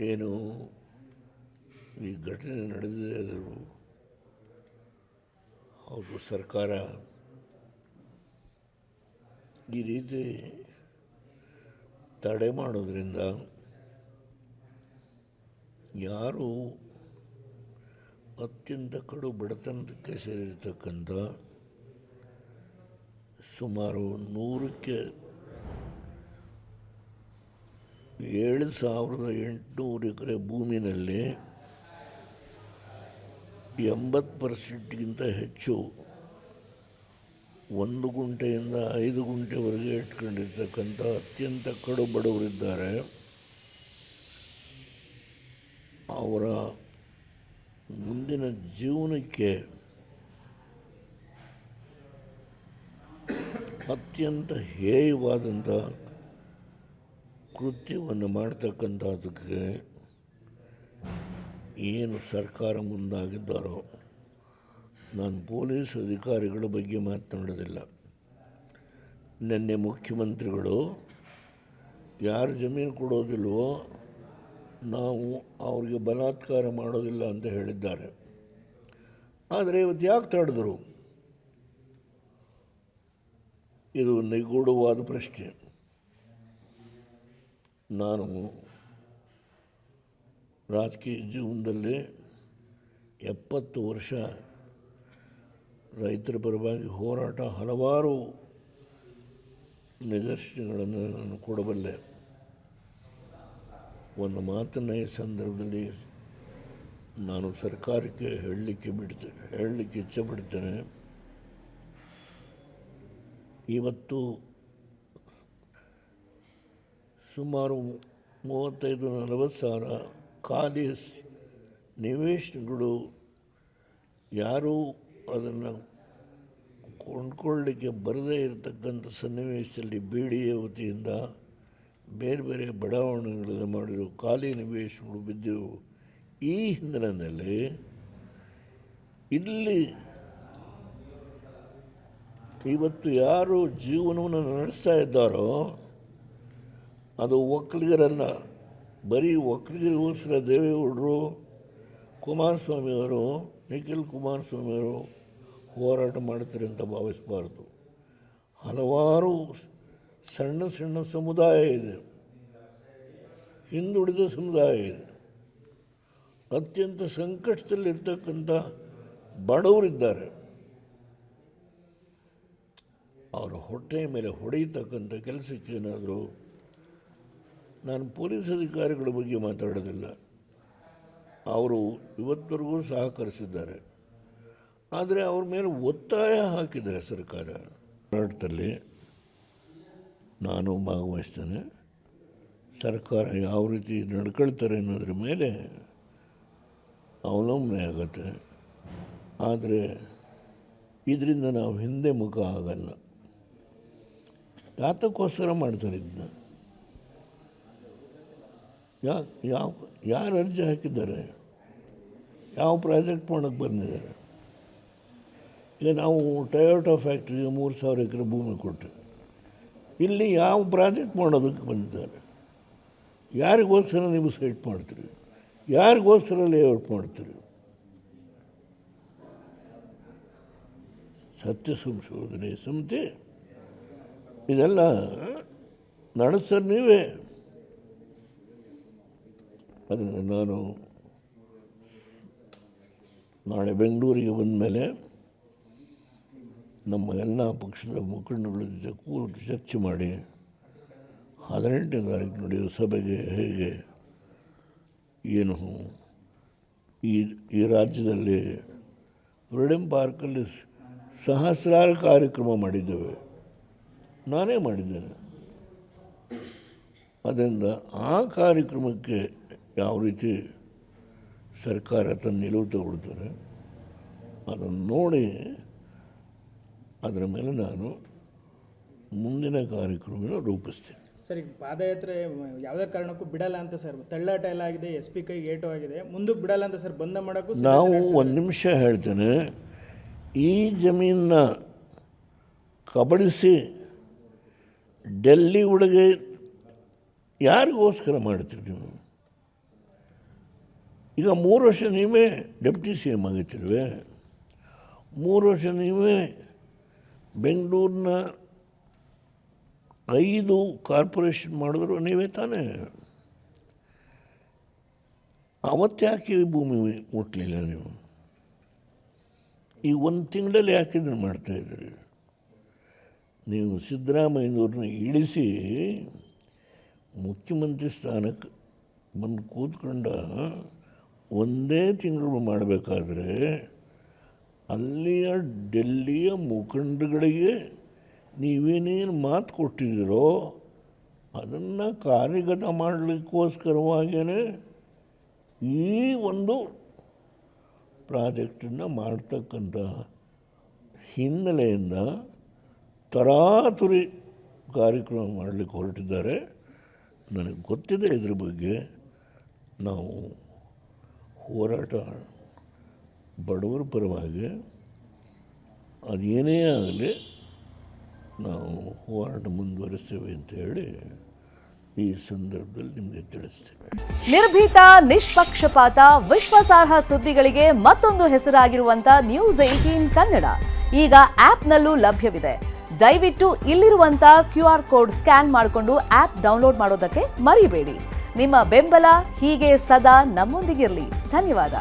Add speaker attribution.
Speaker 1: ಏನು ಈ ಘಟನೆ ನಡೆದಿದೆ ಅದು ಹೌದು. ಸರ್ಕಾರ ಈ ರೀತಿ ತಡೆ ಮಾಡೋದ್ರಿಂದ ಯಾರು ಅತ್ಯಂತ ಕಡು ಬಡತನಕ್ಕೆ ಸೇರಿರ್ತಕ್ಕಂಥ ಸುಮಾರು 100ಕ್ಕೆ 7,800 ಎಕರೆ ಭೂಮಿನಲ್ಲಿ 80%ಗಿಂತ ಹೆಚ್ಚು 1 ಗುಂಟೆಯಿಂದ 5 ಗುಂಟೆವರೆಗೆ ಇಟ್ಕೊಂಡಿರ್ತಕ್ಕಂಥ ಅತ್ಯಂತ ಕಡು ಬಡವರಿದ್ದಾರೆ. ಅವರ ಮುಂದಿನ ಜೀವನಕ್ಕೆ ಅತ್ಯಂತ ಹೇಯವಾದಂಥ ಕೃತ್ಯವನ್ನು ಮಾಡ್ತಕ್ಕಂಥದ್ದಕ್ಕೆ ಏನು ಸರ್ಕಾರ ಮುಂದಾಗಿದ್ದಾರೋ, ನಾನು ಪೊಲೀಸ್ ಅಧಿಕಾರಿಗಳ ಬಗ್ಗೆ ಮಾತನಾಡೋದಿಲ್ಲ. ನಿನ್ನೆ ಮುಖ್ಯಮಂತ್ರಿಗಳು ಯಾರು ಜಮೀನು ಕೊಡೋದಿಲ್ವೋ ನಾವು ಅವ್ರಿಗೆ ಬಲಾತ್ಕಾರ ಮಾಡೋದಿಲ್ಲ ಅಂತ ಹೇಳಿದ್ದಾರೆ. ಆದರೆ ಇವತ್ತು ಯಾಕೆ ತಡೆದರು? ಇದು ನಿಗೂಢವಾದ ಪ್ರಶ್ನೆ. ನಾನು ರಾಜಕೀಯ ಜೀವನದಲ್ಲಿ 70 ವರ್ಷ ರೈತರ ಪರವಾಗಿ ಹೋರಾಟ, ಹಲವಾರು ನಿದರ್ಶನಗಳನ್ನು ನಾನು ಕೊಡಬಲ್ಲೆ. ಒಂದು ಮಾತನ್ನು ಈ ಸಂದರ್ಭದಲ್ಲಿ ನಾನು ಸರ್ಕಾರಕ್ಕೆ ಹೇಳಲಿಕ್ಕೆ ಇಚ್ಛೆಪಡ್ತೇನೆ. ಇವತ್ತು ಸುಮಾರು 35-40 ಸಾವಿರ ಖಾಲಿ ನಿವೇಶನಗಳು ಯಾರೂ ಅದನ್ನು ಕೊಂಡ್ಕೊಳ್ಳಲಿಕ್ಕೆ ಬರದೇ ಇರತಕ್ಕಂಥ ಸನ್ನಿವೇಶದಲ್ಲಿ BDA ವತಿಯಿಂದ ಬೇರೆ ಬೇರೆ ಬಡಾವಣೆಗಳಲ್ಲಿ ಮಾಡಿರೋ ಖಾಲಿ ನಿವೇಶನಗಳು ಬಿದ್ದಿರು. ಈ ಹಿನ್ನೆಲೆಯಲ್ಲಿ ಇಲ್ಲಿ ಇವತ್ತು ಯಾರು ಜೀವನವನ್ನು ನಡೆಸ್ತಾ ಇದ್ದಾರೋ ಅದು ಒಕ್ಕಲಿಗರಲ್ಲ. ಬರೀ ಒಕ್ಕಲಿಗರಿಗೋಸ್ಕರ ದೇವೇಗೌಡರು, ಕುಮಾರಸ್ವಾಮಿಯವರು, ನಿಖಿಲ್ ಕುಮಾರಸ್ವಾಮಿಯವರು ಹೋರಾಟ ಮಾಡ್ತಾರೆ ಅಂತ ಭಾವಿಸಬಾರ್ದು. ಹಲವಾರು ಸಣ್ಣ ಸಣ್ಣ ಸಮುದಾಯ ಇದೆ, ಹಿಂದುಳಿದ ಸಮುದಾಯ ಇದೆ, ಅತ್ಯಂತ ಸಂಕಷ್ಟದಲ್ಲಿರ್ತಕ್ಕಂಥ ಬಡವರಿದ್ದಾರೆ. ಅವರ ಹೊಟ್ಟೆಯ ಮೇಲೆ ಹೊಡೆಯತಕ್ಕಂಥ ಕೆಲಸಕ್ಕೆ ಏನಾದರೂ ನಾನು ಪೊಲೀಸ್ ಅಧಿಕಾರಿಗಳ ಬಗ್ಗೆ ಮಾತಾಡೋದಿಲ್ಲ. ಅವರು ಇವತ್ತವರೆಗೂ ಸಹಕರಿಸಿದ್ದಾರೆ. ಆದರೆ ಅವ್ರ ಮೇಲೆ ಒತ್ತಾಯ ಹಾಕಿದ್ದಾರೆ ಸರ್ಕಾರ. ಹೋರಾಟದಲ್ಲಿ ನಾನು ಭಾಗವಹಿಸ್ತೇನೆ. ಸರ್ಕಾರ ಯಾವ ರೀತಿ ನಡ್ಕೊಳ್ತಾರೆ ಅನ್ನೋದ್ರ ಮೇಲೆ ಅವಲಂಬನೆ ಆಗುತ್ತೆ. ಆದರೆ ಇದರಿಂದ ನಾವು ಹಿಂದೆ ಮುಖ ಆಗಲ್ಲ. ಯಾತಕ್ಕೋಸ್ಕರ ಮಾಡ್ತಾರೆ ಇದನ್ನ? ಯಾರು ಅರ್ಜಿ ಹಾಕಿದ್ದಾರೆ? ಯಾವ ಪ್ರಾಜೆಕ್ಟ್ ಮಾಡೋಕ್ಕೆ ಬಂದಿದ್ದಾರೆ? ಈಗ ನಾವು ಟೊಯೋಟಾ ಫ್ಯಾಕ್ಟ್ರಿಗೆ 3,000 ಎಕರೆ ಭೂಮಿ ಕೊಟ್ಟು ಇಲ್ಲಿ ಯಾವ ಪ್ರಾಜೆಕ್ಟ್ ಮಾಡೋದಕ್ಕೆ ಬಂದಿದ್ದಾರೆ? ಯಾರಿಗೋಸ್ಕರ ನೀವು ಸೈಟ್ ಮಾಡ್ತೀರಿ? ಯಾರಿಗೋಸ್ಕರ ಲೇಔಟ್ ಮಾಡ್ತೀರಿ? ಸತ್ಯ ಸಂಶೋಧನೆ ಸಮಿತಿ ಇದೆಲ್ಲ ನಡೆಸ್ತಾರೆ ನೀವೇ. ಅದನ್ನು ನಾನು ನಾಳೆ ಬೆಂಗಳೂರಿಗೆ ಬಂದ ಮೇಲೆ ನಮ್ಮ ಎಲ್ಲ ಪಕ್ಷದ ಮುಖಂಡಗಳ ಜೊತೆ ಕೂತು ಚರ್ಚೆ ಮಾಡಿ 18ನೇ ತಾರೀಕು ನಡೆಯುವ ಸಭೆಗೆ ಹೇಗೆ ಏನು ಈ ರಾಜ್ಯದಲ್ಲಿ ಫ್ರೀಡಮ್ ಪಾರ್ಕಲ್ಲಿ ಸಹಸ್ರಾರು ಕಾರ್ಯಕ್ರಮ ಮಾಡಿದ್ದೇವೆ. ನಾನೇ ಮಾಡಿದ್ದೇನೆ. ಅದರಿಂದ ಆ ಕಾರ್ಯಕ್ರಮಕ್ಕೆ ಯಾವ ರೀತಿ ಸರ್ಕಾರ ತನ್ನ ನಿಲುವು ತಗೊಳ್ತಾರೆ ಅದನ್ನು ನೋಡಿ ಅದರ ಮೇಲೆ ನಾನು ಮುಂದಿನ ಕಾರ್ಯಕ್ರಮ ರೂಪಿಸ್ತೇನೆ.
Speaker 2: ಸರ್, ಈಗ ಪಾದಯಾತ್ರೆ ಯಾವುದೇ ಕಾರಣಕ್ಕೂ ಬಿಡಲ್ಲ ಅಂತ ಸರ್, ತಳ್ಳಾಟ ಎಲ್ಲ ಆಗಿದೆ, SP ಕೈಗೆ ಏಟು ಆಗಿದೆ, ಮುಂದಕ್ಕೆ ಬಿಡಲ್ಲ ಅಂತ ಸರ್, ಬಂದ ಮಾಡೋಕ್ಕೂ
Speaker 1: ನಾವು ಒಂದು ನಿಮಿಷ ಹೇಳ್ತೇನೆ. ಈ ಜಮೀನನ್ನ ಕಬಳಿಸಿ ಡೆಲ್ಲಿ ಒಳಗೆ ಯಾರಿಗೋಸ್ಕರ ಮಾಡ್ತೀರಿ ನೀವು? ಈಗ 3 ವರ್ಷ ನೀವೇ ಡೆಪ್ಟಿ ಸಿ ಎಮ್ ಆಗಿತ್ತಿರುವೆ, 3 ವರ್ಷ ನೀವೇ ಬೆಂಗಳೂರಿನ 5 ಕಾರ್ಪೊರೇಷನ್ ಮಾಡಿದ್ರು ನೀವೇ ತಾನೇ. ಅವತ್ತ್ಯಾಕೆ ಭೂಮಿ ಮುಟ್ಟಲಿಲ್ಲ ನೀವು? ಈ 1 ತಿಂಗಳಲ್ಲಿ ಯಾಕೆ ಇದನ್ನು ಮಾಡ್ತಾಯಿದ್ದೀರಿ? ನೀವು ಸಿದ್ದರಾಮಯ್ಯನವ್ರನ್ನ ಇಳಿಸಿ ಮುಖ್ಯಮಂತ್ರಿ ಸ್ಥಾನಕ್ಕೆ ಬಂದು ಕೂತ್ಕೊಂಡ 1 ತಿಂಗಳು ಮಾಡಬೇಕಾದ್ರೆ ಅಲ್ಲಿಯ ಡೆಲ್ಲಿಯ ಮುಖಂಡಗಳಿಗೆ ನೀವೇನೇನು ಮಾತು ಕೊಟ್ಟಿದ್ದೀರೋ ಅದನ್ನು ಕಾರ್ಯಗತ ಮಾಡಲಿಕ್ಕೋಸ್ಕರವಾಗಿಯೇ ಈ ಒಂದು ಪ್ರಾಜೆಕ್ಟನ್ನು ಮಾಡ್ತಕ್ಕಂಥ ಹಿನ್ನೆಲೆಯಿಂದ ತರಾತುರಿ ಕಾರ್ಯಕ್ರಮ ಮಾಡಲಿಕ್ಕೆ ಹೊರಟಿದ್ದಾರೆ. ನನಗೆ ಗೊತ್ತಿದೆ ಇದ್ರ ಬಗ್ಗೆ. ನಾವು ಹೋರಾಟ ಬಡವರ ಪರವಾಗಿ ಅದೇನೇ ಆಗಲಿ ನಾವು ಹೋರಾಟ ಮುಂದುವರಿಸ್ತೇವೆ ಅಂತ ಹೇಳಿ ಈ ಸಂದರ್ಭದಲ್ಲಿ ನಿಮಗೆ ತಿಳಿಸ್ತೇವೆ.
Speaker 3: ನಿರ್ಭೀತ, ನಿಷ್ಪಕ್ಷಪಾತ, ವಿಶ್ವಾಸಾರ್ಹ ಸುದ್ದಿಗಳಿಗೆ ಮತ್ತೊಂದು ಹೆಸರಾಗಿರುವಂತ ನ್ಯೂಸ್ 18 ಕನ್ನಡ ಈಗ ಆಪ್ನಲ್ಲೂ ಲಭ್ಯವಿದೆ. ದಯವಿಟ್ಟು ಇಲ್ಲಿರುವಂತ QR ಕೋಡ್ ಸ್ಕ್ಯಾನ್ ಮಾಡಿಕೊಂಡು ಆಪ್ ಡೌನ್ಲೋಡ್ ಮಾಡೋದಕ್ಕೆ ಮರಿಬೇಡಿ. ನಿಮ್ಮ ಬೆಂಬಲ ಹೀಗೆ ಸದಾ ನಮ್ಮೊಂದಿಗಿರಲಿ. ಧನ್ಯವಾದ.